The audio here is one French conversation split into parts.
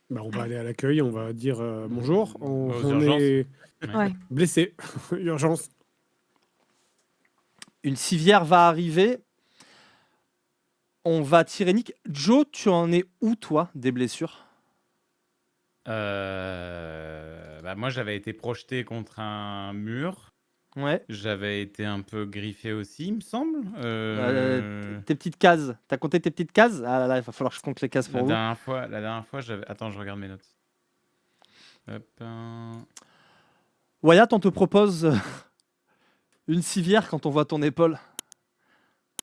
Bah, on va aller à l'accueil, on va dire, «Bonjour, Aux on urgences. est Ouais. Ouais. blessé, urgence». Une civière va arriver. On va tirer Nick. Joe, tu en es où, toi, des blessures? Bah, moi, j'avais été projeté contre un mur. Ouais. J'avais été un peu griffé aussi, il me semble. Tes petites cases. T'as compté tes petites cases? Ah là là, il va falloir que je compte les cases La pour vous. dernière fois, j'avais... Attends, je regarde mes notes. Hop. Wyatt, on te propose une civière quand on voit ton épaule.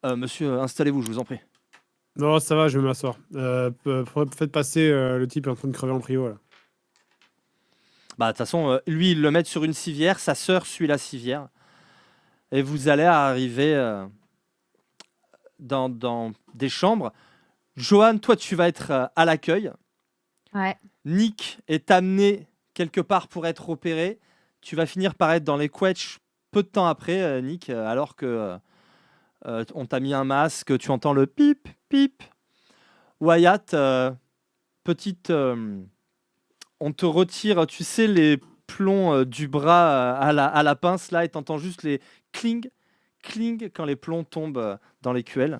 Monsieur, installez-vous, je vous en prie. Non, ça va, je vais m'asseoir. Faites passer, le type est en train de crever en prio, là. Bah, de toute façon, lui, ils le mettent sur une civière, sa sœur suit la civière. Et vous allez arriver dans des chambres. Johan, toi, tu vas être à l'accueil. Ouais. Nick est amené quelque part pour être opéré. Tu vas finir par être dans les quetchs peu de temps après, Nick, alors que on t'a mis un masque, tu entends le pip, pip. Wyatt, petite... on te retire, tu sais, les plombs du bras à la pince, là, et t'entends juste les cling, cling, quand les plombs tombent dans les QL.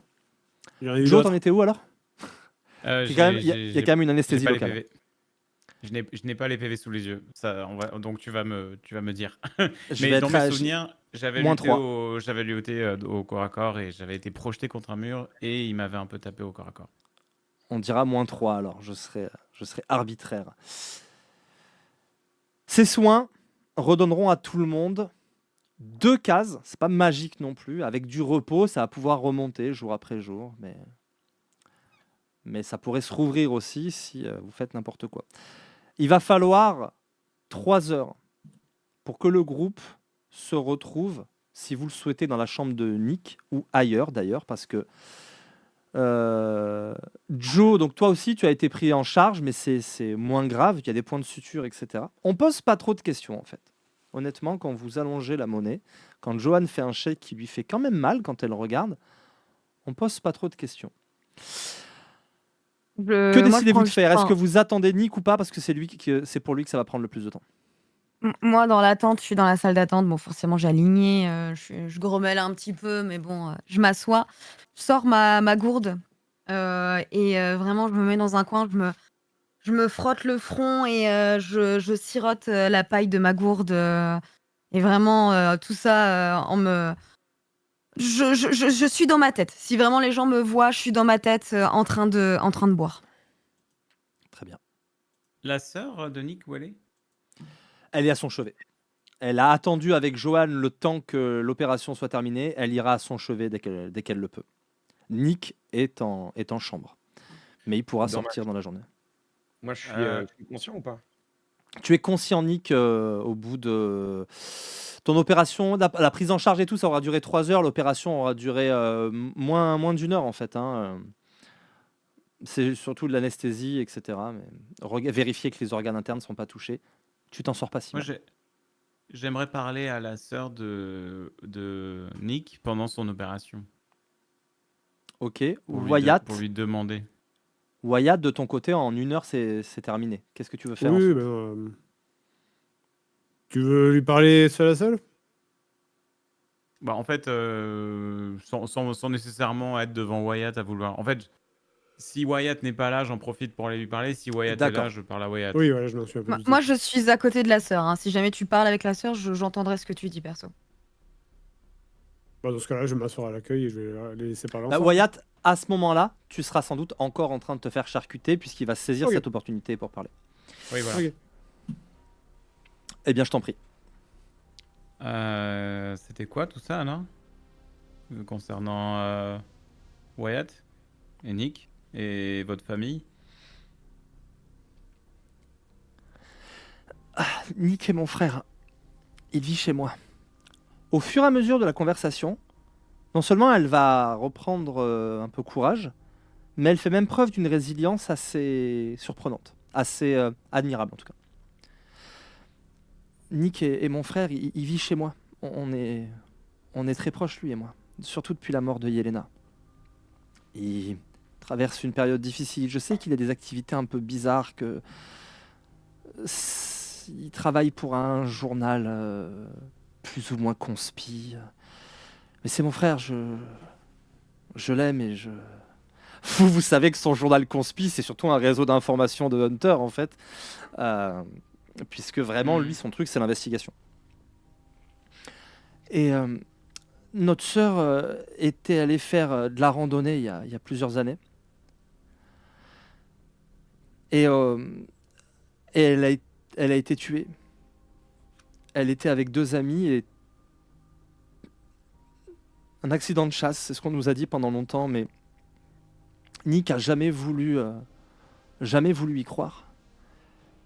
Il y en a eu Joe, d'autres. t'en étais où, alors? Il y a quand même une J'ai anesthésie pas les locale. PV. Je n'ai pas les PV sous les yeux. Ça, donc tu vas me dire. Je vais Mais dans être mes à souvenirs, j'avais moins lutté 3. au corps à corps et j'avais été projeté contre un mur et il m'avait un peu tapé au corps à corps. On dira moins 3, alors je serai arbitraire. Ces soins redonneront à tout le monde 2 cases, c'est pas magique non plus, avec du repos, ça va pouvoir remonter jour après jour, mais ça pourrait se rouvrir aussi si vous faites n'importe quoi. Il va falloir 3 heures pour que le groupe se retrouve, si vous le souhaitez, dans la chambre de Nick, ou ailleurs d'ailleurs, parce que Joe, donc toi aussi, tu as été pris en charge, mais c'est moins grave, il y a des points de suture, etc. On pose pas trop de questions, en fait. Honnêtement, quand vous allongez la monnaie, quand Johan fait un chèque qui lui fait quand même mal quand elle regarde, on pose pas trop de questions. Que Moi, je décidez-vous prends de faire? Est-ce enfin, que vous attendez Nick ou pas? Parce que c'est pour lui que ça va prendre le plus de temps. moi, dans l'attente, je suis dans la salle d'attente. Bon, forcément, j'ai aligné, je grommelle un petit peu, mais bon, je m'assois. Je sors ma gourde et vraiment, je me mets dans un coin, je me frotte le front et je sirote la paille de ma gourde et vraiment tout ça en me... Je suis dans ma tête. Si vraiment les gens me voient, je suis dans ma tête en train de boire. Très bien. La sœur de Nick, où elle est? Elle est à son chevet. Elle a attendu avec Johan le temps que l'opération soit terminée. Elle ira à son chevet dès qu'elle le peut. Nick est en chambre, mais il pourra Dans ma sortir dans la journée. Moi, je suis conscient ou pas? Tu es conscient, Nick, au bout de ton opération, la prise en charge et tout, ça aura duré 3 heures. L'opération aura duré moins d'1 heure, en fait. C'est surtout de l'anesthésie, etc. Mais vérifier que les organes internes ne sont pas touchés. Tu t'en sors pas si Moi, mal. j'aimerais parler à la sœur de Nick pendant son opération. Ok. Pour lui demander. Wyatt, de ton côté, en 1 heure, c'est terminé. Qu'est-ce que tu veux faire Oui, ensuite? ben, tu veux lui parler seul à seul? Bah, en fait, sans nécessairement être devant Wyatt à vouloir. En fait, si Wyatt n'est pas là, j'en profite pour aller lui parler. Si Wyatt est là, je parle à Wyatt. Oui, voilà, je m'en suis un peu douté. Moi, je suis à côté de la sœur. Hein. Si jamais tu parles avec la sœur, j'entendrai ce que tu dis, perso. Bah, dans ce cas-là, je vais m'asseoir à l'accueil et je vais les laisser parler Bah, ensemble. Wyatt, à ce moment-là, tu seras sans doute encore en train de te faire charcuter puisqu'il va saisir Ok. cette opportunité pour parler. Oui, voilà. Ok. Eh bien, je t'en prie. C'était quoi tout ça, là concernant Wyatt et Nick et votre famille? Nick est mon frère. Il vit chez moi. Au fur et à mesure de la conversation, non seulement elle va reprendre un peu courage, mais elle fait même preuve d'une résilience assez surprenante, assez admirable en tout cas. Nick est mon frère, il vit chez moi. On est très proches, lui et moi. Surtout depuis la mort de Yelena. traverse une période difficile. Je sais qu'il a des activités un peu bizarres, que il travaille pour un journal plus ou moins conspi. Mais c'est mon frère, je l'aime et je... Vous savez que son journal conspi, c'est surtout un réseau d'information de Hunter, en fait. Puisque vraiment, lui, son truc, c'est l'investigation. Et notre sœur était allée faire de la randonnée il y a plusieurs années. Et elle a été tuée. Elle était avec 2 amis et un accident de chasse, c'est ce qu'on nous a dit pendant longtemps, mais Nick a jamais voulu y croire.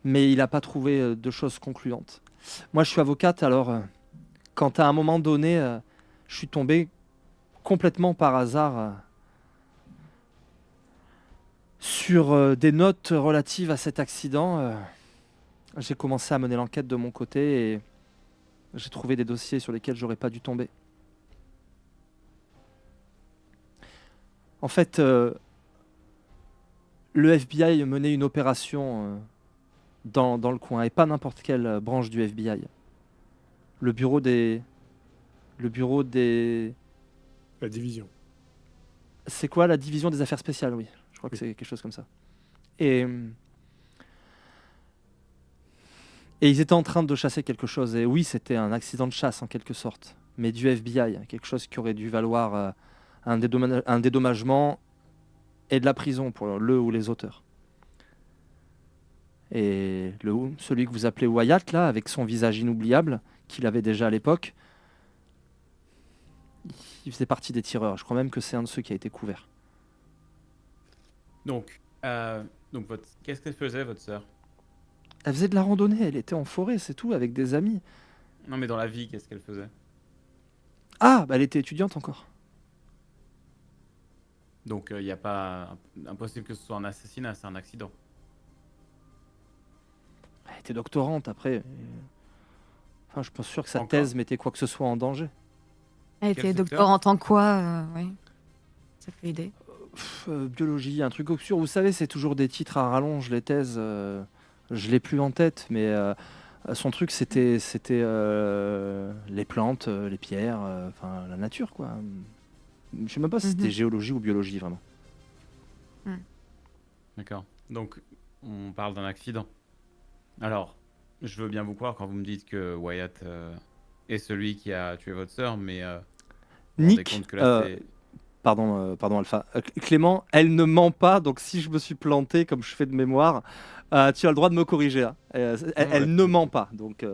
Mais il n'a pas trouvé de choses concluantes. Moi, je suis avocate, alors quand à un moment donné, je suis tombé complètement par hasard sur des notes relatives à cet accident, j'ai commencé à mener l'enquête de mon côté et j'ai trouvé des dossiers sur lesquels j'aurais pas dû tomber. En fait, le FBI menait une opération dans le coin, et pas n'importe quelle branche du FBI. Le bureau des... La division. C'est quoi, la division des affaires spéciales, oui. Je crois que c'est quelque chose comme ça. Et ils étaient en train de chasser quelque chose. Et oui, c'était un accident de chasse en quelque sorte, mais du FBI, quelque chose qui aurait dû valoir un dédommagement et de la prison pour le ou les auteurs. Et celui que vous appelez Wyatt, là, avec son visage inoubliable, qu'il avait déjà à l'époque, il faisait partie des tireurs. Je crois même que c'est un de ceux qui a été couvert. Donc qu'est-ce qu'elle faisait, votre sœur? Elle faisait de la randonnée, elle était en forêt, c'est tout, avec des amis. Non, mais dans la vie, qu'est-ce qu'elle faisait? Ah, bah elle était étudiante encore. Donc, il n'y a pas... Impossible que ce soit un assassinat, c'est un accident. Elle était doctorante après. Enfin, je suis pas sûr que sa Encore. thèse mettait quoi que ce soit en danger. Elle Quel était secteur? doctorante en quoi oui. Ça peut aider. Biologie, un truc obscur. Vous savez, c'est toujours des titres à rallonge, les thèses. Je l'ai plus en tête, mais son truc, c'était les plantes, les pierres, enfin la nature, quoi. Je sais même pas si c'était géologie ou biologie, vraiment. D'accord. Donc, on parle d'un accident. Alors, je veux bien vous croire quand vous me dites que Wyatt est celui qui a tué votre sœur, mais vous vous rendez Nick, compte que là, c'est... pardon Alpha. Clément, elle ne ment pas, donc si je me suis planté, comme je fais de mémoire, tu as le droit de me corriger. Hein. Elle ne ment pas, donc...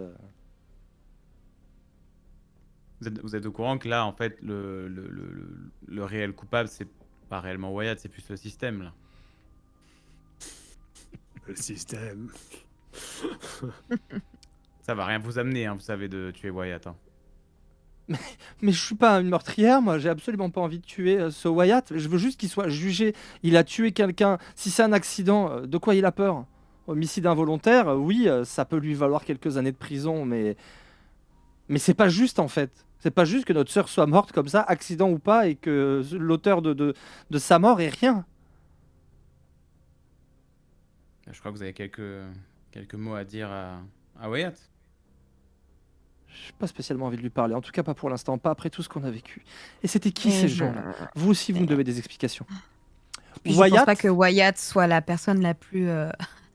Vous êtes au courant que là, en fait, le réel coupable, c'est pas réellement Wyatt, c'est plus le système, là. Le système. Ça va rien vous amener, hein, vous savez, de tuer Wyatt. Hein. Mais je suis pas une meurtrière, moi, j'ai absolument pas envie de tuer ce Wyatt. Je veux juste qu'il soit jugé. Il a tué quelqu'un. Si c'est un accident, de quoi il a peur? Homicide involontaire, oui, ça peut lui valoir quelques années de prison, mais c'est pas juste en fait. C'est pas juste que notre sœur soit morte comme ça, accident ou pas, et que l'auteur de sa mort ait rien. Je crois que vous avez quelques mots à dire à Wyatt. J'ai pas spécialement envie de lui parler, en tout cas pas pour l'instant, pas après tout ce qu'on a vécu. Et c'était qui ces je gens-là? Vous aussi, vous me devez des explications. je pense pas que Wyatt soit la personne la plus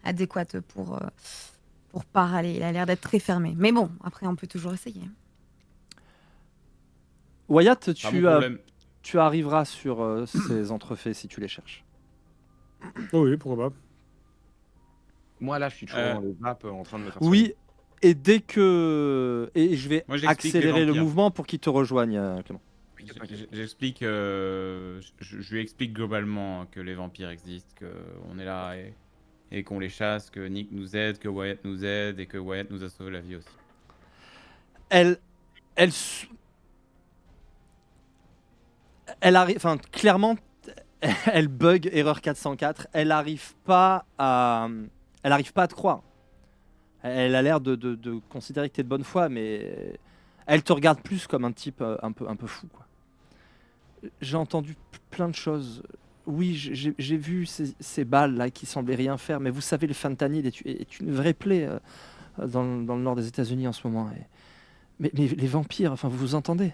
adéquate pour parler. Il a l'air d'être très fermé. Mais bon, après, on peut toujours essayer. Wyatt, Pas mon problème. tu arriveras sur ces entrefaits si tu les cherches. Oh oui, pourquoi pas. Moi, là, je suis toujours dans les vapes en train de me faire Oui, et dès que... Et je vais Moi, j'explique les accélérer le vampires. mouvement pour qu'il te rejoigne, Clément. J'explique, je lui explique globalement que les vampires existent, qu'on est là et qu'on les chasse, que Nick nous aide, que Wyatt nous aide et que Wyatt nous a sauvé la vie aussi. Elle arrive, enfin clairement, elle bug erreur 404. Elle arrive pas à te croire. Elle a l'air de considérer que tu es de bonne foi, mais elle te regarde plus comme un type un peu fou, quoi. J'ai entendu plein de choses. Oui, j'ai vu ces balles là qui semblaient rien faire, mais vous savez, le fentanyl est une vraie plaie dans le nord des États-Unis en ce moment. Mais les vampires, enfin, vous entendez?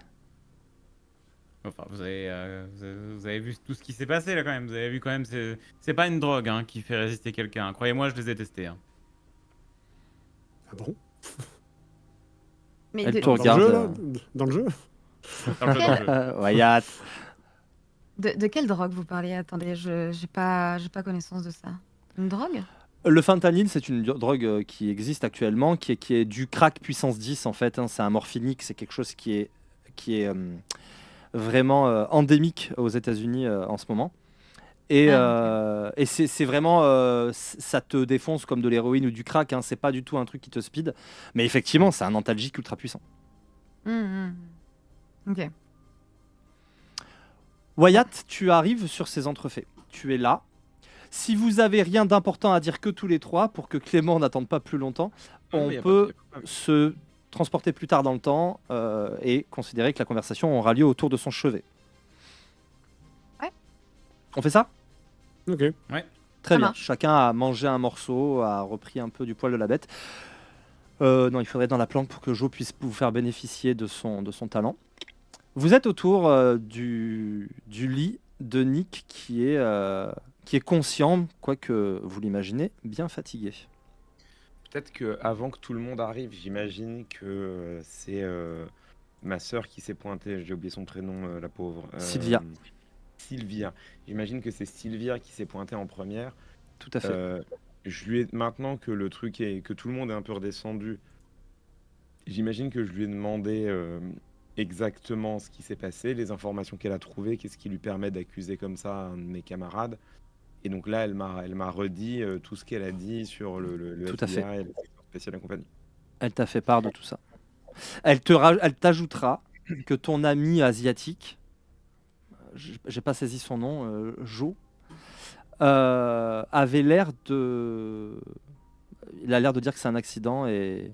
Enfin, vous avez vu tout ce qui s'est passé là quand même. Vous avez vu quand même, c'est pas une drogue hein, qui fait résister quelqu'un. Croyez-moi, je les ai testés. Hein. Ah bon? Mais Elle de, te Dans le regarde. jeu, là? Dans le jeu? Dans le jeu, dans le jeu. Wyatt. de quelle drogue vous parlez? Attendez, j'ai pas connaissance de ça. Une drogue? Le fentanyl, c'est une drogue qui existe actuellement, qui est du crack puissance 10 en fait. Hein. C'est un morphinique, c'est quelque chose qui est vraiment endémique aux États-Unis en ce moment. Et, et c'est vraiment, ça te défonce comme de l'héroïne ou du crack. Hein. C'est pas du tout un truc qui te speed, mais effectivement, c'est un antalgique ultra puissant. Ok. Wyatt, tu arrives sur ces entrefaits. Tu es là. Si vous avez rien d'important à dire que tous les trois, pour que Clément n'attende pas plus longtemps, on peut se transporter plus tard dans le temps et considérer que la conversation aura lieu autour de son chevet. Ouais. On fait ça? Ok. Ouais. Très Ça bien. marche. Chacun a mangé un morceau, a repris un peu du poil de la bête. Non, il faudrait être dans la planque pour que Jo puisse vous faire bénéficier de son talent. Vous êtes autour du lit de Nick qui est conscient, quoique vous l'imaginez, bien fatigué. Peut-être qu'avant que tout le monde arrive, j'imagine que c'est ma sœur qui s'est pointée. J'ai oublié son prénom, la pauvre. Sylvia. Sylvia. J'imagine que c'est Sylvia qui s'est pointée en première. Tout à fait. Je lui ai, maintenant que le truc est que tout le monde est un peu redescendu, j'imagine que je lui ai demandé exactement ce qui s'est passé, les informations qu'elle a trouvées, qu'est-ce qui lui permet d'accuser comme ça un de mes camarades. Et donc là, elle m'a redit tout ce qu'elle a dit sur le Tout à fait. FBI et le secteur spécial et compagnie. Elle t'a fait part de tout ça. Elle t'ajoutera que ton ami asiatique, j'ai pas saisi son nom, Jo, avait l'air de... Il a l'air de dire que c'est un accident et...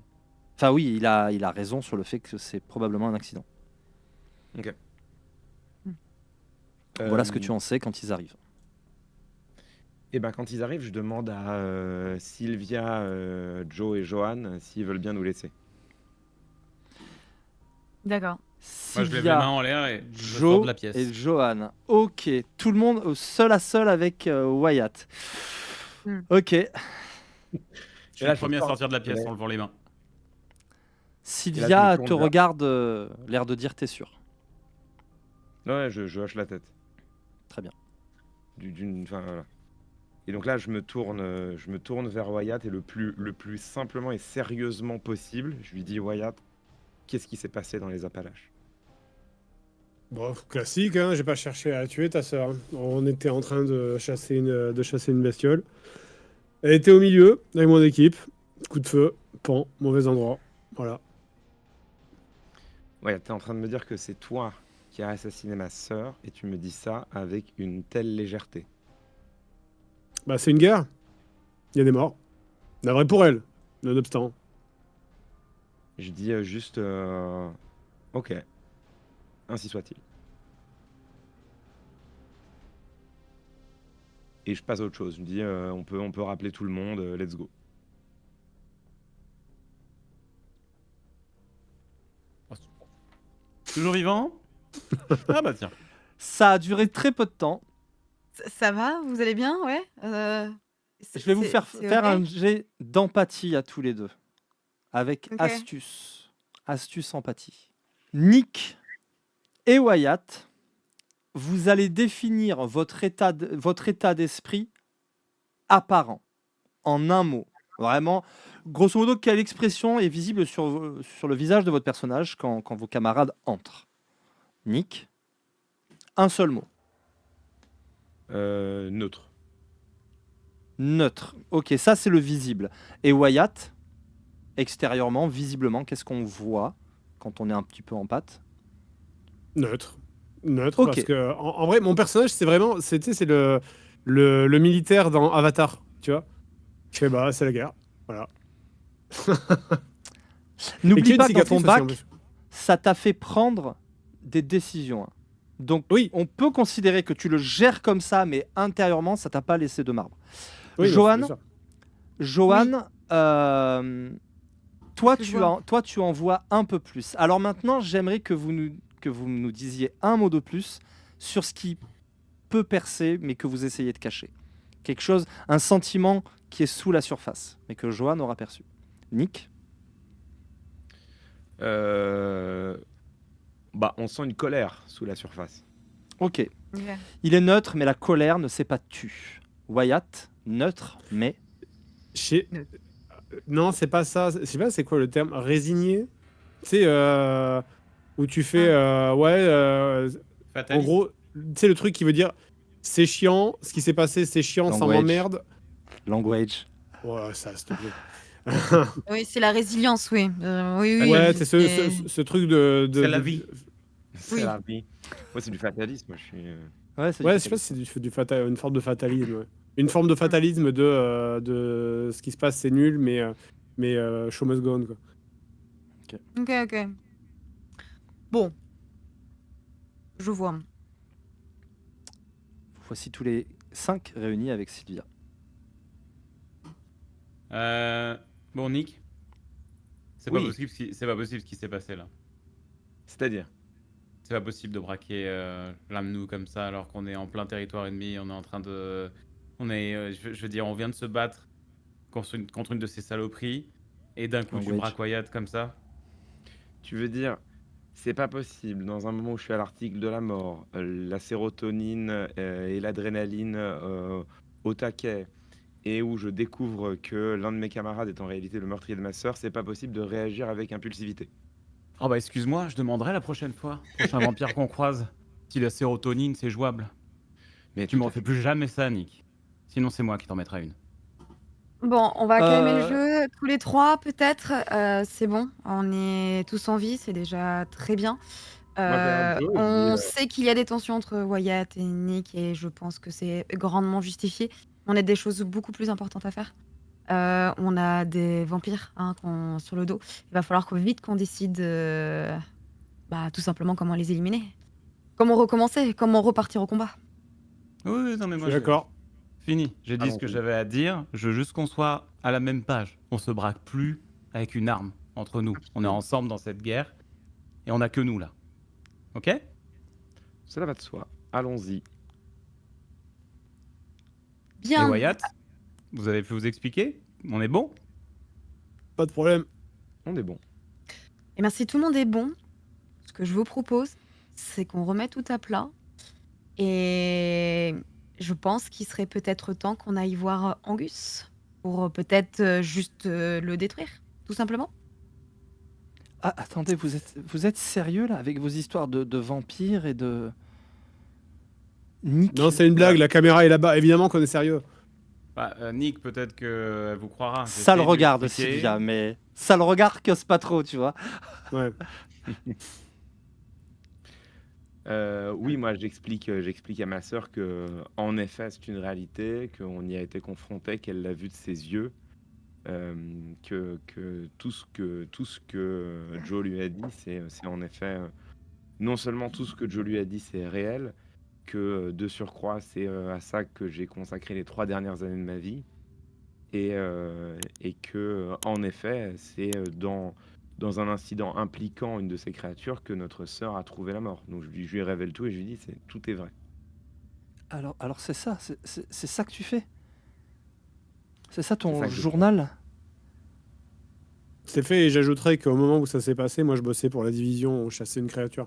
Enfin oui, il a raison sur le fait que c'est probablement un accident. Ok. Voilà ce que tu en sais quand ils arrivent. Et ben quand ils arrivent, je demande à Sylvia, Joe et Johan s'ils veulent bien nous laisser. D'accord. Moi, je lève les mains en l'air et je sors Jo de la pièce. et Johan. Ok, tout le monde seul à seul avec Wyatt. Ok, Je suis là, le premier à je sortir de la pièce Ouais. en levant les mains. Sylvia tourne te vers- regarde, l'air de dire t'es sûr. Ouais, je hoche la tête. Très bien. Enfin, voilà. Et donc là, je me tourne vers Wyatt et le plus simplement et sérieusement possible, je lui dis Wyatt, qu'est-ce qui s'est passé dans les Appalaches? Bon, classique, hein, j'ai pas cherché à la tuer, ta sœur. Hein. On était en train de chasser une bestiole. Elle était au milieu, avec mon équipe. Coup de feu, pan, mauvais endroit. Voilà. Wyatt, t'es en train de me dire que c'est toi qui as assassiné ma sœur et tu me dis ça avec une telle légèreté. Bah, c'est une guerre. Il y a des morts. Navré pour elle, nonobstant. Je dis juste ok, ainsi soit-il. Et je passe à autre chose. Je me dis on peut rappeler tout le monde, let's go. Toujours vivant? Ah bah tiens. Ça a duré très peu de temps. Ça va? Vous allez bien? Ouais? Je vais vous faire faire ok un jet d'empathie à tous les deux. Avec Ok. astuce. Astuce empathie. Nick et Wyatt, vous allez définir votre état d'esprit apparent. En un mot. Vraiment, grosso modo, quelle expression est visible sur le visage de votre personnage quand vos camarades entrent? Nick, un seul mot. Neutre. Neutre. Ok, ça c'est le visible. Et Wyatt, extérieurement, visiblement, qu'est-ce qu'on voit quand on est un petit peu en pâte? Neutre. Neutre, Ok. parce que, en vrai, mon personnage, c'est vraiment. C'est le militaire dans Avatar, tu vois. Je fais, bah, c'est la guerre. Voilà. Et N'oublie qu'il y a pas une que dans ton cicatrice aussi, en bac, plus. ça t'a fait prendre des décisions. Hein. Donc, Oui. on peut considérer que tu le gères comme ça, mais intérieurement, ça t'a pas laissé de marbre. Oui, non, Johan, c'est sûr. Johan, toi, Qu'est-ce que je vois toi, tu en vois un peu plus. Alors maintenant, j'aimerais que vous nous disiez un mot de plus sur ce qui peut percer, mais que vous essayez de cacher. Quelque chose, un sentiment qui est sous la surface, mais que Johan aura perçu. Nick? Bah, on sent une colère sous la surface. Ok. Ok. Il est neutre, mais la colère ne s'est pas tue. Wyatt, neutre, mais... Chez- Non, c'est pas ça. Je sais pas, c'est quoi le terme? Résigné? Tu sais, où tu fais. Ouais, en Fataliste. gros, tu sais, le truc qui veut dire c'est chiant, ce qui s'est passé, c'est chiant, ça Language. m'emmerde. Language. Ouais, ça, s'il te plaît. Oui, c'est la résilience, oui. Oui. Ouais, c'est c'est- ce truc de. C'est la vie. C'est Oui. la vie. Moi, c'est du fatalisme. Moi, je suis. Ouais, c'est Ouais, du je sais pas fatalisme. si c'est une forme de fatalisme. Ouais. Une forme de fatalisme de ce qui se passe, c'est nul, mais show must go on, quoi. Ok. Bon, je vois. Voici tous les 5 réunis avec Sylvia. Bon, Nick, c'est Oui. pas possible, c'est pas possible ce qui s'est passé là. C'est-à-dire. C'est pas possible de braquer l'un de nous comme ça alors qu'on est en plein territoire ennemi. On est en train de, je veux dire, on vient de se battre contre une de ces saloperies et d'un coup tu Language. braques Wyatt comme ça. Tu veux dire, c'est pas possible. Dans un moment où je suis à l'article de la mort, la sérotonine et l'adrénaline au taquet, et où je découvre que l'un de mes camarades est en réalité le meurtrier de ma sœur, c'est pas possible de réagir avec impulsivité. Oh bah excuse-moi, je demanderai la prochaine fois, prochain vampire qu'on croise, si la sérotonine c'est jouable. Mais Tu tout me à refais fait. plus jamais ça, Nick. Sinon c'est moi qui t'en mettrai une. Bon, on va calmer le Euh, jeu tous les trois, peut-être. C'est bon, on est tous en vie, c'est déjà très bien. Moi, j'ai un peu, je dis, On sait qu'il y a des tensions entre Wyatt et Nick et je pense que c'est grandement justifié. On a des choses beaucoup plus importantes à faire. On a des vampires sur le dos. Il va falloir vite qu'on décide tout simplement comment les éliminer. Comment recommencer, comment repartir au combat. Oui, non mais Je moi suis d'accord. fini. J'ai dit ce que Allons-y. j'avais à dire. Je veux juste qu'on soit à la même page. On se braque plus avec une arme entre nous. On est ensemble dans cette guerre et on a que nous là. Ok? Cela va de soi. Allons-y. Et Bien. Wyatt, vous avez pu vous expliquer? On est bon? Pas de problème. On est bon. Et bien si tout le monde est bon, ce que je vous propose, c'est qu'on remette tout à plat. Et je pense qu'il serait peut-être temps qu'on aille voir Angus pour peut-être juste le détruire, tout simplement. Ah, attendez, vous êtes sérieux là avec vos histoires de vampires et de... Nick? Non, c'est une blague, la caméra est là-bas. Évidemment qu'on est sérieux. Bah, Nick, peut-être que elle vous croira. J'ai Ça le essayé de lui regarde, expliquer. Sylvia, mais ça le regarde que c'est pas trop, tu vois. Ouais. Oui, moi j'explique à ma sœur que, en effet, c'est une réalité, qu'on y a été confronté, qu'elle l'a vu de ses yeux, que tout ce que Joe lui a dit, c'est en effet non seulement tout ce que Joe lui a dit, c'est réel, que de surcroît, c'est à ça que j'ai consacré les 3 dernières années de ma vie, et que en effet, c'est dans un incident impliquant une de ces créatures que notre sœur a trouvé la mort. Donc je lui révèle tout et je lui dis tout est vrai. Alors c'est ça, c'est ça que tu fais? C'est ça ton C'est ça que je fais. journal? C'est fait et j'ajouterais qu'au moment où ça s'est passé, moi je bossais pour la division, on chassait une créature.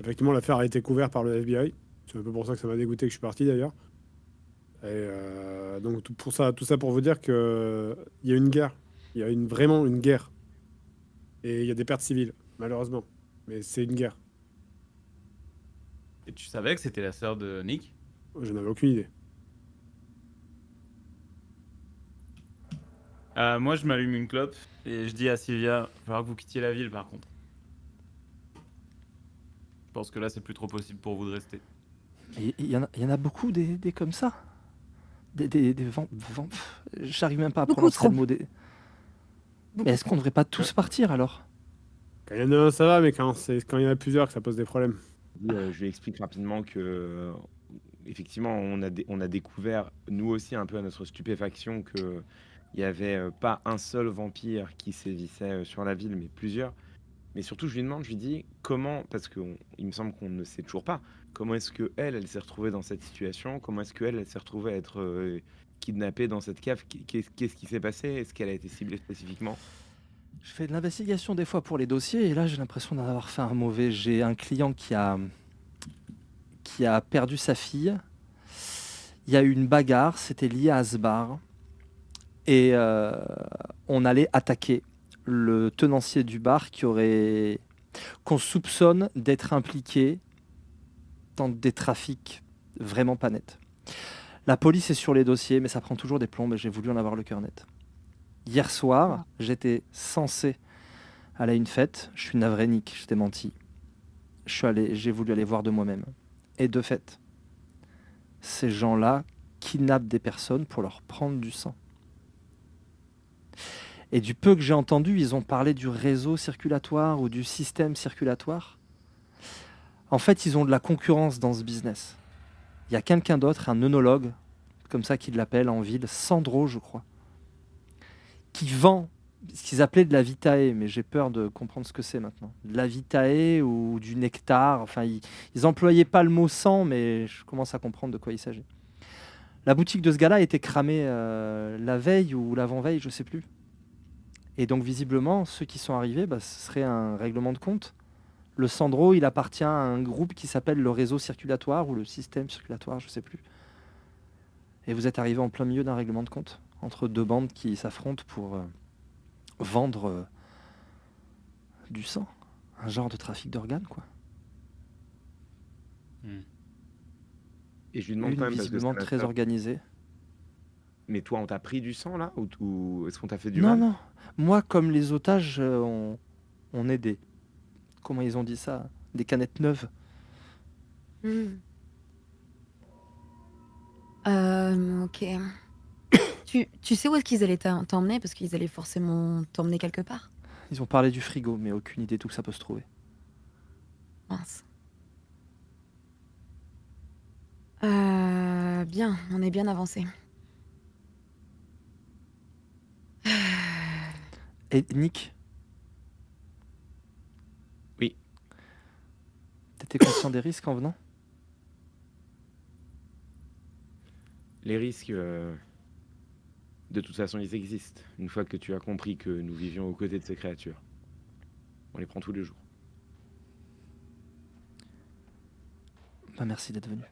Effectivement, l'affaire a été couverte par le FBI. C'est un peu pour ça que ça m'a dégoûté que je suis parti d'ailleurs. Et donc tout ça pour vous dire que il y a une guerre. Il y a vraiment une guerre. Et il y a des pertes civiles, malheureusement. Mais c'est une guerre. Et tu savais que c'était la sœur de Nick? Je n'avais aucune idée. Moi, je m'allume une clope et je dis à Sylvia, il va falloir que vous quittiez la ville par contre. Je pense que là, c'est plus trop possible pour vous de rester. Il y en a beaucoup des comme ça. Des j'arrive même pas à Beaucoup prononcer trop. le mot des... Mais est-ce qu'on devrait pas tous partir alors? Quand il y en a un, ça va, mais quand il y en a plusieurs, que ça pose des problèmes. Je lui explique rapidement que, effectivement, on a découvert, nous aussi, un peu à notre stupéfaction, qu'il n'y avait pas un seul vampire qui sévissait sur la ville, mais plusieurs. Mais surtout, je lui demande, je lui dis comment, parce qu'il me semble qu'on ne sait toujours pas, comment est-ce que elle s'est retrouvée dans cette situation, comment est-ce que elle s'est retrouvée à être kidnappée dans cette cave, qu'est-ce qui s'est passé, est-ce qu'elle a été ciblée spécifiquement? Je fais de l'investigation des fois pour les dossiers et là j'ai l'impression d'en avoir fait un mauvais. J'ai un client qui a perdu sa fille. Il y a eu une bagarre, c'était lié à ce bar. Et on allait attaquer le tenancier du bar qu'on soupçonne d'être impliqué dans des trafics vraiment pas nets. La police est sur les dossiers, mais ça prend toujours des plombs et j'ai voulu en avoir le cœur net. Hier soir, j'étais censé aller à une fête. Je suis navré, Nick, je t'ai menti. J'ai voulu aller voir de moi-même. Et de fait, ces gens-là kidnappent des personnes pour leur prendre du sang. Et du peu que j'ai entendu, ils ont parlé du réseau circulatoire ou du système circulatoire. En fait, ils ont de la concurrence dans ce business. Il y a quelqu'un d'autre, un œnologue, comme ça qu'ils l'appellent en ville, Sandro, je crois, qui vend ce qu'ils appelaient de la vitae, mais j'ai peur de comprendre ce que c'est maintenant. De la vitae ou du nectar, enfin, ils employaient pas le mot sang, mais je commence à comprendre de quoi il s'agit. La boutique de ce gars-là a été cramée la veille ou l'avant-veille, je sais plus. Et donc, visiblement, ceux qui sont arrivés, ce serait un règlement de compte. Le Sandro, il appartient à un groupe qui s'appelle le réseau circulatoire ou le système circulatoire, je sais plus. Et vous êtes arrivé en plein milieu d'un règlement de compte entre deux bandes qui s'affrontent pour vendre du sang. Un genre de trafic d'organes, quoi. Et je lui demande quand même, parce que visiblement ça m'a très fait- organisé. Mais toi, on t'a pris du sang là, ou est-ce qu'on t'a fait du Non, mal? non. Moi, comme les otages, on est des... Comment ils ont dit ça? Des canettes neuves. Ok. Tu sais où est-ce qu'ils allaient t'emmener? Parce qu'ils allaient forcément t'emmener quelque part. Ils ont parlé du frigo, mais aucune idée d'où ça peut se trouver. Mince. Bien, on est bien avancé. Et Nick, Oui. t'étais conscient des risques en venant? Les risques, de toute façon, ils existent. Une fois que tu as compris que nous vivions aux côtés de ces créatures, on les prend tous les jours. Merci d'être venu.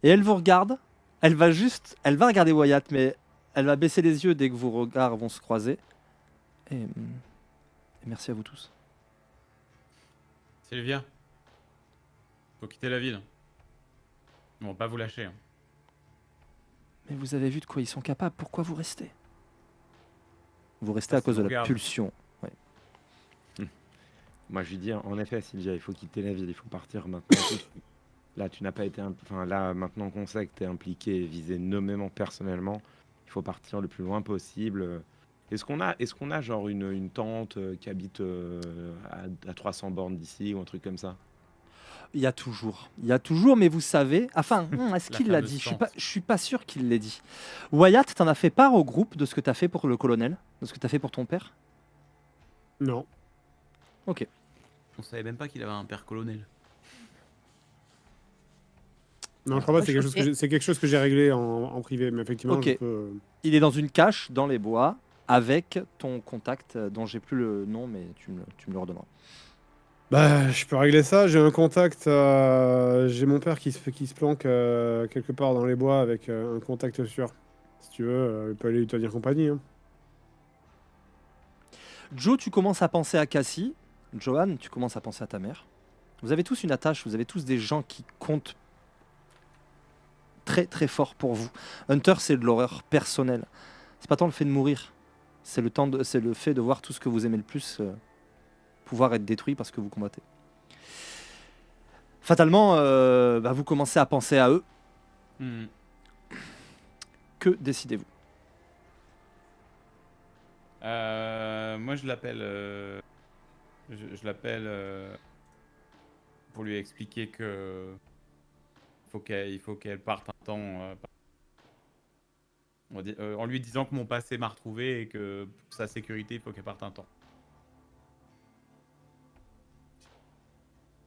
Et elle vous regarde. Elle va regarder Wyatt, mais elle va baisser les yeux dès que vos regards vont se croiser. Et merci à vous tous. Sylvia, faut quitter la ville. Ils vont pas vous lâcher. Hein. Mais vous avez vu de quoi ils sont capables. Pourquoi vous restez? Vous restez Ça, à cause c'est de mon la garde. pulsion. Moi, je lui dis, en effet, Sylvia, il faut quitter la ville, il faut partir maintenant. Là, tu n'as pas été, enfin là, maintenant qu'on sait que tu es impliqué et visé nommément personnellement, il faut partir le plus loin possible. Est-ce qu'on a genre une tante qui habite à 300 bornes d'ici ou un truc comme ça? Il y a toujours, mais vous savez... Enfin, est-ce La qu'il l'a fameuse dit? tante. Je suis pas sûr qu'il l'ait dit. Wyatt, t'en as fait part au groupe de ce que t'as fait pour le colonel? De ce que t'as fait pour ton père? Non. Ok. On savait même pas qu'il avait un père colonel. Non, je crois pas, Moi, c'est quelque chose que c'est quelque chose que j'ai réglé en privé, mais effectivement, Ok. je peux. Il est dans une cache dans les bois avec ton contact dont j'ai plus le nom, mais tu me le redonneras. Bah, je peux régler ça. J'ai un contact. J'ai mon père qui se planque quelque part dans les bois avec un contact sûr. Si tu veux, il peut aller lui tenir compagnie. Hein. Joe, tu commences à penser à Cassie. Johan, tu commences à penser à ta mère. Vous avez tous une attache, vous avez tous des gens qui comptent très très fort pour vous. Hunter, c'est de l'horreur personnelle. C'est pas tant le fait de mourir, c'est le fait de voir tout ce que vous aimez le plus pouvoir être détruit parce que vous combattez. Fatalement, vous commencez à penser à eux. Hmm. Que décidez-vous? Moi, je l'appelle. Je l'appelle. pour lui expliquer que il faut qu'elle parte un temps. En lui disant que mon passé m'a retrouvé et que pour sa sécurité, il faut qu'elle parte un temps.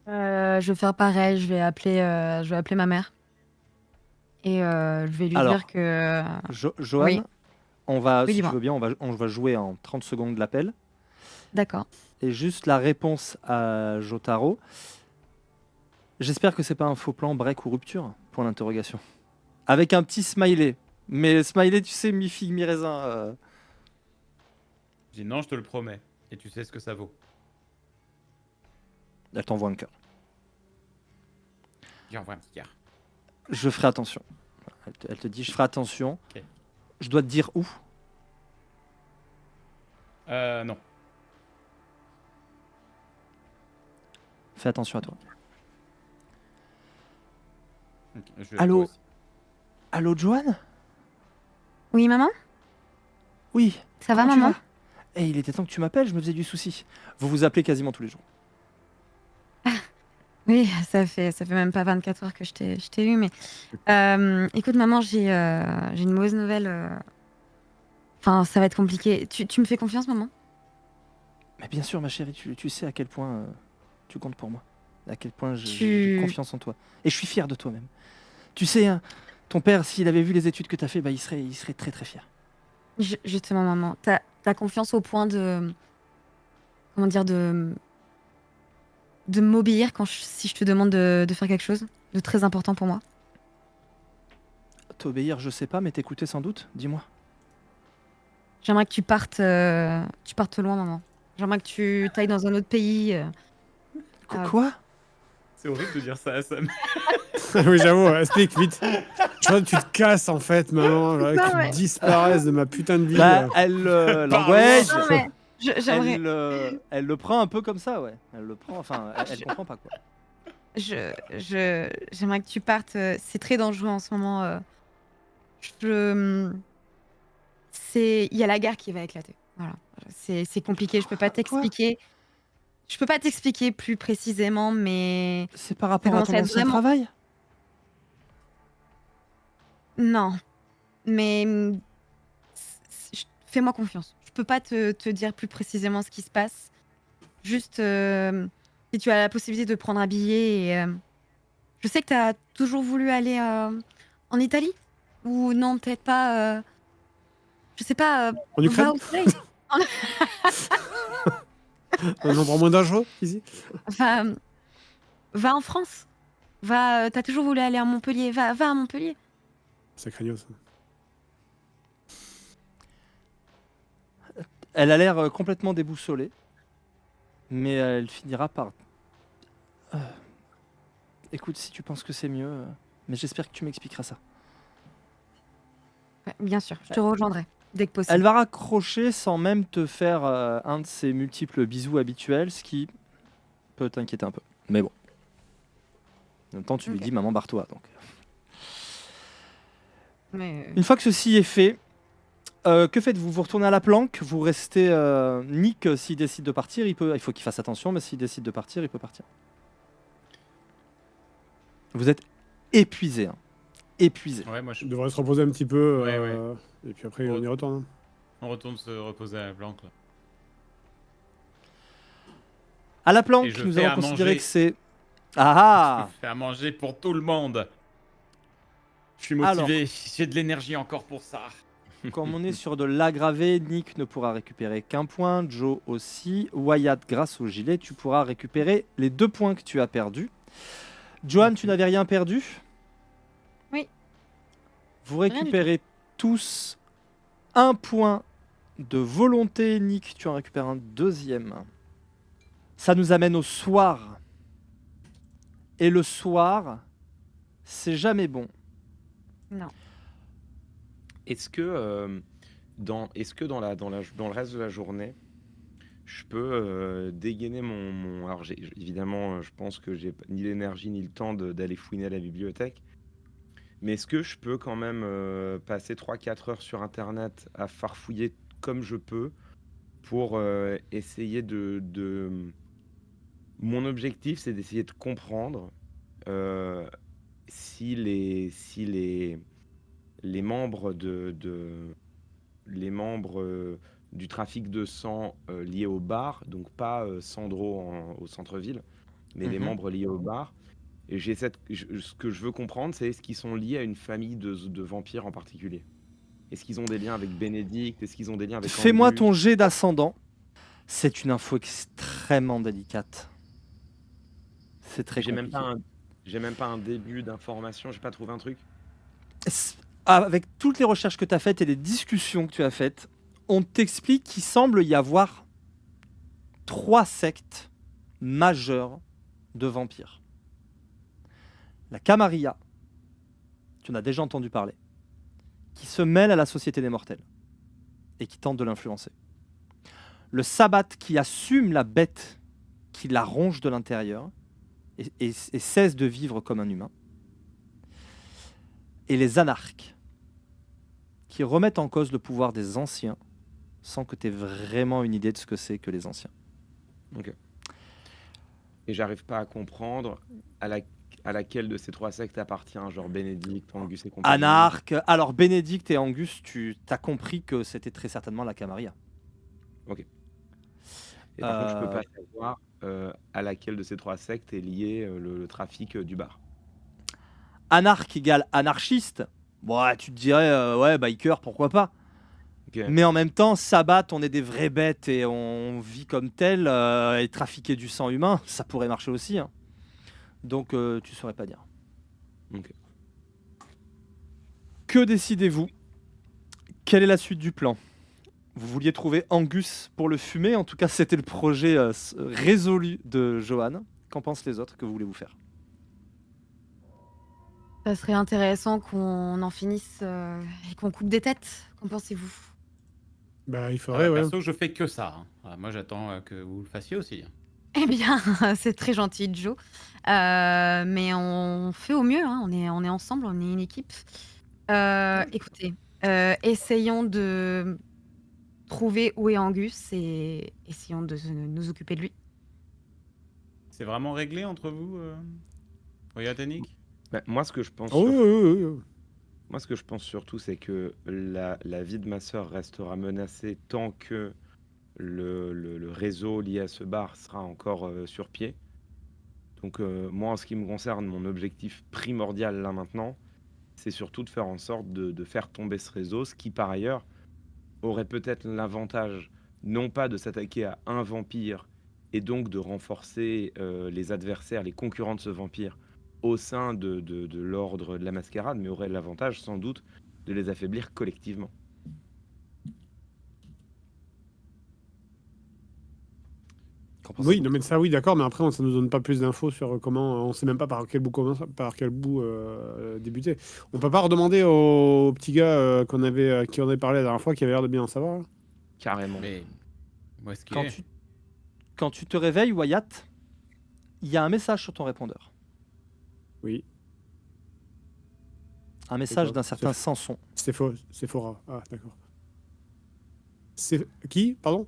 Je vais faire pareil, je vais appeler ma mère. Et je vais lui Alors, dire que. Johan, Oui, si tu dis-moi. veux bien, on va jouer en 30 secondes l'appel. D'accord. Et juste la réponse à Jotaro. J'espère que c'est pas un faux plan break ou rupture pour l'interrogation. Avec un petit smiley. Mais smiley, tu sais, mi-figue, mi-raisin. Je dis non, je te le promets. Et tu sais ce que ça vaut. Elle t'envoie un cœur. J'ai envoyé un petit cœur. Je ferai attention. Elle te dit, je ferai attention. Ok. Je dois te dire où. Non. Fais attention à toi. Ok, je vais Allô toi aussi. Allô, Johan? Oui, maman? Oui. Ça va, Comment tu maman? vas? Eh, il était temps que tu m'appelles, je me faisais du souci. Vous vous appelez quasiment tous les jours. Oui, ça fait même pas 24 heures que je t'ai eu, mais écoute, maman, j'ai une mauvaise nouvelle. Enfin, ça va être compliqué. Tu me fais confiance, maman? Mais bien sûr, ma chérie, tu sais à quel point tu comptes pour moi. À quel point j'ai Tu. confiance en toi. Et je suis fier de toi même. Tu sais, hein, ton père, s'il avait vu les études que tu as fait, bah, il serait très très fier. Justement, maman, t'as confiance au point de. Comment dire, de m'obéir si je te demande de faire quelque chose de très important pour moi? T'obéir, je sais pas, mais t'écouter sans doute, dis-moi. J'aimerais que tu partes loin, maman. J'aimerais que tu ailles dans un autre pays. Ah. Quoi? C'est horrible de dire ça à Sam. Oui, j'avoue, explique vite. Je crois que tu te casses en fait, maman, là, Non, que mais- tu disparaisses de ma putain de vie. Bah, elle l'engage. Non, mais j'aimerais. Elle le prend un peu comme ça, ouais. Elle le prend, enfin, elle comprend pas quoi. J'aimerais que tu partes. C'est très dangereux en ce moment. Il y a la guerre qui va éclater. Voilà. C'est compliqué. Je peux pas Quoi? t'expliquer. Je peux pas t'expliquer plus précisément, mais C'est par rapport à commence ton à être ancien vraiment. travail? Non. Mais fais-moi confiance. Je peux pas te dire plus précisément ce qui se passe. Juste si tu as la possibilité de prendre un billet. Et, je sais que tu as toujours voulu aller en Italie. Ou non, peut-être pas. Je sais pas. En Ukraine Va au soleil. Un endroit moins dangereux ici. Va en France. T'as toujours voulu aller à Montpellier. Va à Montpellier. C'est craignos. Elle a l'air complètement déboussolée, mais elle finira par. Écoute, si tu penses que c'est mieux, mais j'espère que tu m'expliqueras ça. Ouais, bien sûr, je te rejoindrai dès que Elle possible. va raccrocher sans même te faire un de ses multiples bisous habituels, ce qui peut t'inquiéter un peu. Mais bon. En même temps, tu lui Ok. dis maman barre-toi. Donc. Mais Une fois que ceci est fait, que faites-vous? Vous retournez à la planque, vous restez. Nick, s'il décide de partir, il faut qu'il fasse attention, mais s'il décide de partir, il peut partir. Vous êtes épuisé. Hein. Épuisé. Ouais, moi je On devrait se reposer un petit peu. Ouais. Et puis après, on y retourne. Hein. On retourne se reposer à la planque là. À la Et planque, je nous fais allons à considérer manger. que c'est. Ah Je fais à manger pour tout le monde. Je suis Alors. motivé, j'ai de l'énergie encore pour ça. Comme on est sur de l'aggravé, Nick ne pourra récupérer qu'un point, Joe aussi. Wyatt, grâce au gilet, tu pourras récupérer les 2 points que tu as perdus. Johan, tu n'avais rien perdu? Oui. Vous Rien du récupérez tous 1 point de volonté. Nick, tu en récupères un deuxième. Ça nous amène au soir. Et le soir, c'est jamais bon. non. Est-ce que dans le reste de la journée, je peux dégainer mon... Alors évidemment, je pense que j'ai ni l'énergie ni le temps d'aller fouiner à la bibliothèque. Mais est-ce que je peux quand même passer 3-4 heures sur Internet à farfouiller comme je peux pour essayer de Mon objectif, c'est d'essayer de comprendre si les membres les membres du trafic de sang liés au bar, donc pas Sandro au centre-ville, mais les Mhm. membres liés au bar. Et ce que je veux comprendre, c'est est-ce qu'ils sont liés à une famille de vampires en particulier? Est-ce qu'ils ont des liens avec Bénédicte? Est-ce qu'ils ont des liens avec Fais-moi Angus? ton jet d'ascendant. C'est une info extrêmement délicate. C'est très J'ai même compliqué. j'ai même pas un début d'information, j'ai pas trouvé un truc. Avec toutes les recherches que tu as faites et les discussions que tu as faites, on t'explique qu'il semble y avoir 3 sectes majeures de vampires. La Camarilla, tu en as déjà entendu parler, qui se mêle à la Société des Mortels et qui tente de l'influencer. Le Sabbat qui assume la bête qui la ronge de l'intérieur et cesse de vivre comme un humain. Et les Anarques qui remettent en cause le pouvoir des anciens sans que tu aies vraiment une idée de ce que c'est que les anciens. Et j'arrive pas à comprendre à laquelle de ces 3 sectes appartient, genre Bénédicte, Angus et compagnie. Anarque. Alors Bénédicte et Angus, tu as compris que c'était très certainement la Camarilla. Et par contre, je peux pas savoir à laquelle de ces 3 sectes est lié le trafic du bar. Anarque égale anarchiste. Bon, ouais, tu te dirais, ouais, biker, pourquoi pas. Ok. Mais en même temps, Sabbat, on est des vraies bêtes et on vit comme tel. Et trafiquer du sang humain, ça pourrait marcher aussi. Hein. Donc, tu saurais pas dire. Ok. Que décidez-vous? Quelle est la suite du plan? Vous vouliez trouver Angus pour le fumer. En tout cas, c'était le projet résolu de Johan. Qu'en pensent les autres? Que voulez-vous faire? Ça serait intéressant qu'on en finisse et qu'on coupe des têtes. Qu'en pensez-vous? Bah, il faudrait, ouais. Perso, je fais que ça. Hein. Voilà, moi, j'attends que vous le fassiez aussi. Eh bien, c'est très gentil, Joe. Mais on fait au mieux. Hein. On est ensemble, on est une équipe. Écoutez, essayons de trouver où est Angus et essayons de nous occuper de lui. C'est vraiment réglé entre vous, Oyatanik? Bah, moi, ce que je pense Oh, oui, oui, oui, oui. Moi, ce que je pense surtout, c'est que la vie de ma sœur restera menacée tant que le réseau lié à ce bar sera encore sur pied. Donc, moi, en ce qui me concerne, mon objectif primordial là maintenant, c'est surtout de faire en sorte de faire tomber ce réseau, ce qui par ailleurs aurait peut-être l'avantage non pas de s'attaquer à un vampire et donc de renforcer les adversaires, les concurrents de ce vampire au sein de l'ordre de la mascarade, mais aurait l'avantage sans doute de les affaiblir collectivement. Qu'en pensez-vous? Oui, non, mais ça, oui, d'accord, mais après, ça nous donne pas plus d'infos sur comment. On sait même pas par quel bout débuter. On peut pas redemander au petit gars qui en avait parlé la dernière fois, qui avait l'air de bien en savoir. Là. Carrément. Mais où est-ce qu'il Quand est? quand tu te réveilles, Wyatt, il y a un message sur ton répondeur. Oui, Un message quoi? d'un certain Samson. c'est Fora. Ah, d'accord. C'est qui? Pardon?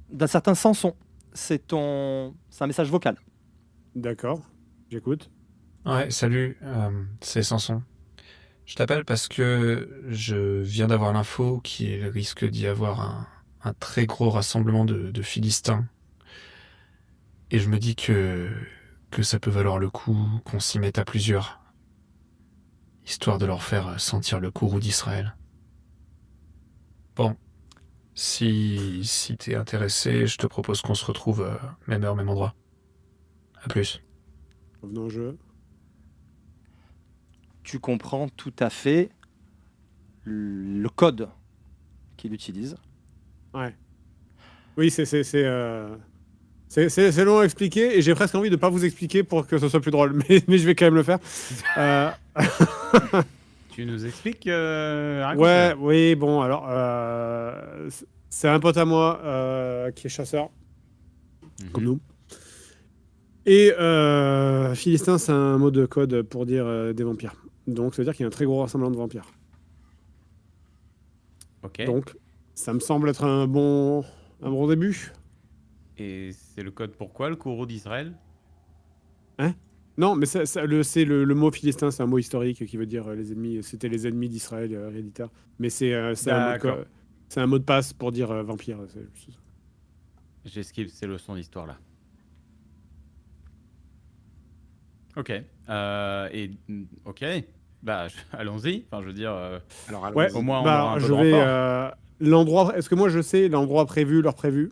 D'un certain Samson. C'est un message vocal. D'accord, j'écoute. Ouais, salut, c'est Samson. Je t'appelle parce que je viens d'avoir l'info qu'il risque d'y avoir un très gros rassemblement de Philistins. Et je me dis que ça peut valoir le coup qu'on s'y mette à plusieurs, histoire de leur faire sentir le courroux d'Israël. Bon, si t'es intéressé, je te propose qu'on se retrouve même heure, même endroit. À plus. Revenons au jeu. Tu comprends tout à fait le code qu'il utilise. Ouais. Oui, c'est long à expliquer et j'ai presque envie de pas vous expliquer pour que ce soit plus drôle, mais je vais quand même le faire. Tu nous expliques Ouais, raconte-le. oui, bon, alors, c'est un pote à moi qui est chasseur, comme nous. Et Philistin, c'est un mot de code pour dire des vampires. Donc, ça veut dire qu'il y a un très gros rassemblement de vampires. Ok. Donc, ça me semble être un bon début. Et c'est le code pourquoi, le courroux d'Israël? Non, mais le mot philistin, c'est un mot historique qui veut dire les ennemis. C'était les ennemis d'Israël héréditaire. Mais c'est D'accord. c'est un mot de passe pour dire vampire. C'est ça. J'esquive ces leçons d'histoire là. Ok. Ok. Bah, allons-y. Enfin, je veux dire, Alors Ouais, au moins on bah aura un peu je de vais. renfort. L'endroit. Est-ce que moi je sais l'endroit prévu, l'heure prévue?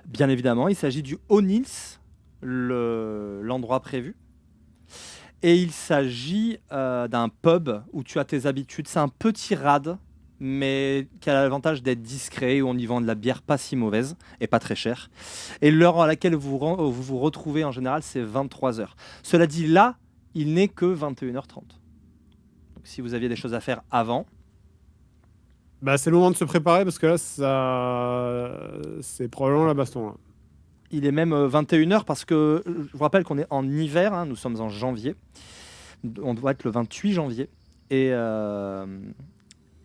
Bien évidemment, il s'agit du O'Neill's, l'endroit prévu. Et il s'agit d'un pub où tu as tes habitudes. C'est un petit rad, mais qui a l'avantage d'être discret, où on y vend de la bière pas si mauvaise et pas très chère. Et l'heure à laquelle vous vous retrouvez en général, c'est 23h. Cela dit, là, il n'est que 21h30. Donc si vous aviez des choses à faire avant, Bah c'est le moment de se préparer parce que là, c'est probablement la baston. Là. il est même 21h parce que je vous rappelle qu'on est en hiver, hein, nous sommes en janvier. On doit être le 28 janvier. Et,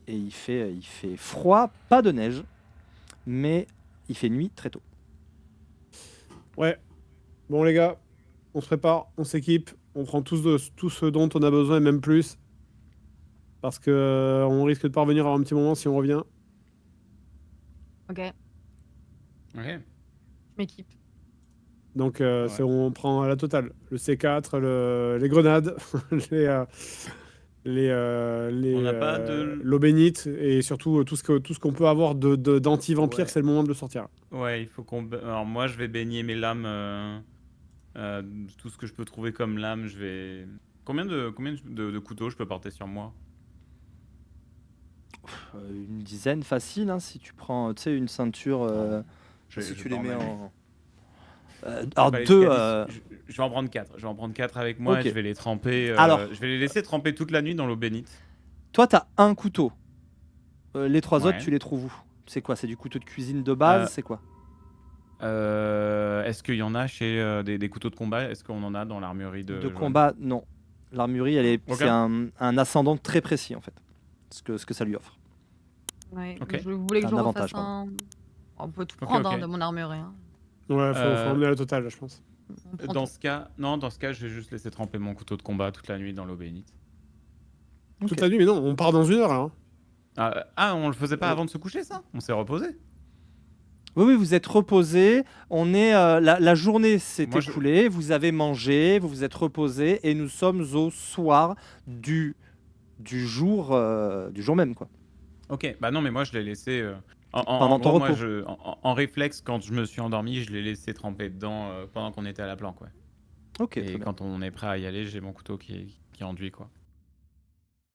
il fait froid, pas de neige, mais il fait nuit très tôt. Ouais. Bon les gars, on se prépare, on s'équipe, on prend tout ce dont on a besoin et même plus. Parce que on risque de pas revenir à un petit moment si on revient. Ok, Ok. je m'équipe. Donc Ouais. on prend la totale. Le C4, les grenades, On n'a pas de. l'eau bénite et surtout tout ce qu'on peut avoir d'anti-vampire, Ouais. c'est le moment de le sortir. Ouais, il faut qu'on. Alors moi, je vais baigner mes lames. Tout ce que je peux trouver comme lame, je vais. Combien de couteaux je peux porter sur moi? Une dizaine facile, hein, si tu prends une ceinture, Je si vais tu pas les mets emmener. en... Je vais alors pas aller deux... jusqu'à 10. Je vais en prendre 4. Je vais en prendre 4 avec moi Ok. et je vais les tremper. Alors. Je vais les laisser tremper toute la nuit dans l'eau bénite. Toi, tu as un couteau. Les trois autres, Ouais. tu les trouves où? C'est quoi? C'est du couteau de cuisine de base? Euh, C'est quoi? Est-ce qu'il y en a chez des couteaux de combat? Est-ce qu'on en a dans l'armurerie de De Joanne? combat, non. L'armurerie, Ok. c'est un ascendant très précis, en fait. Ce que ça lui offre. Ouais, Ok. je voulais que Un je avantage, refasse un. On peut tout Ok, prendre hein, ok. de mon armurerie. Hein. Ouais, faut Euh, emmener la totale, je pense. On prend Dans tout. ce cas, non, dans ce cas, je vais juste laisser tremper mon couteau de combat toute la nuit dans l'eau bénite. Toute Ok. la nuit, mais non, on part dans 1 heure là. Hein. On le faisait pas Ouais. avant de se coucher, ça? On s'est reposé? Oui, vous êtes reposé. On est, la journée s'est Moi, je- écoulée. Vous avez mangé, vous vous êtes reposé, et nous sommes au soir du jour même, quoi. Ok, bah non, mais moi je l'ai laissé. Pendant En ton gros, moi, repos. en réflexe, quand je me suis endormi, je l'ai laissé tremper dedans pendant qu'on était à la planque, ouais. Ok, très Et bien. quand on est prêt à y aller, j'ai mon couteau qui enduit, quoi.